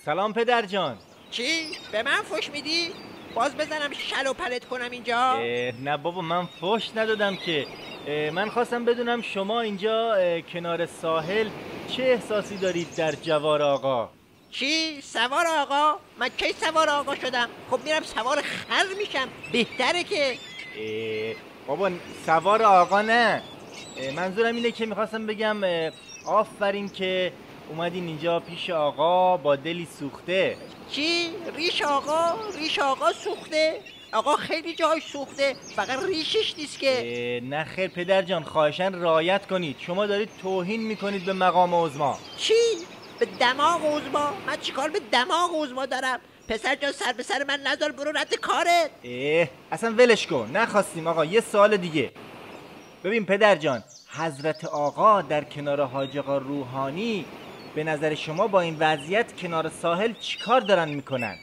سلام پدر جان. چی؟ به من فوش میدی؟ باز بزنم شل و پلت کنم اینجا؟ نه بابا من فوش ندادم که. من خواستم بدونم شما اینجا کنار ساحل چه احساسی دارید در جوار آقا؟ چی؟ سوار آقا؟ من کی سوار آقا شدم؟ خب میرم سوار خر میشم، بهتره که. بابا سوار آقا نه، منظورم اینه که میخواستم بگم آفرین که اومدین اینجا پیش آقا با دلی سوخته. چی؟ ریش آقا؟ ریش آقا سوخته؟ آقا خیلی جای سوخته، فقط ریشش نیست که. نه خیر پدر جان، خواهشاً رعایت کنید، شما دارید توهین میکنید به مقام عظما. چی؟ به دماغ عظما؟ من چیکار به دماغ عظما دارم؟ پسر جان سر به سر من نذار، برو رد کارت. اصلا ولش کن، نخواستیم آقا. یه سوال دیگه. ببین پدر جان، حضرت آقا در کنار حاج آقا روحانی به نظر شما با این وضعیت کنار ساحل چیکار دارن میکنن؟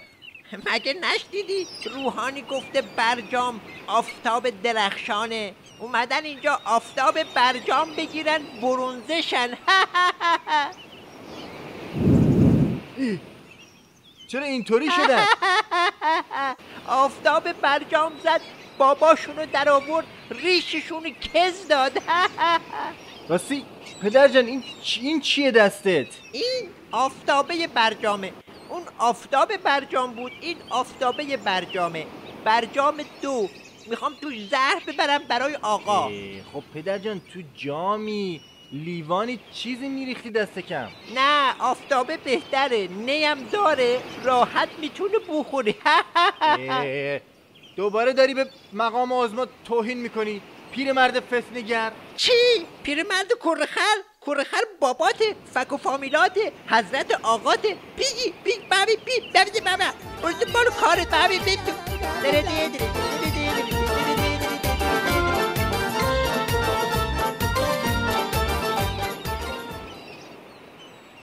مگه نشنیدی روحانی گفته برجام آفتاب درخشانه، اومدن اینجا آفتاب برجام بگیرن برونزشن. چرا اینطوری شدن؟ آفتاب برجام زد، باباشونو در آورد، ریششونو کز داد. راستی پدر جان این چیه دستت؟ این آفتابه برجامه. اون آفتاب برجام بود، این آفتابه برجامه. برجام 2. میخوام توش زهر ببرم برای آقا. خب پدر جان تو جامی لیوانی چیزی میریختی دست کم؟ نه آفتابه بهتره، نیم داره، راحت میتونه بخوری. دوباره داری به مقام عظما توهین میکنی پیرمرد فسنگر. چی؟ پیرمرد کرخر باباته، فک و فامیلاته، حضرت آقاته. بیگی بابا برو کارت بابی.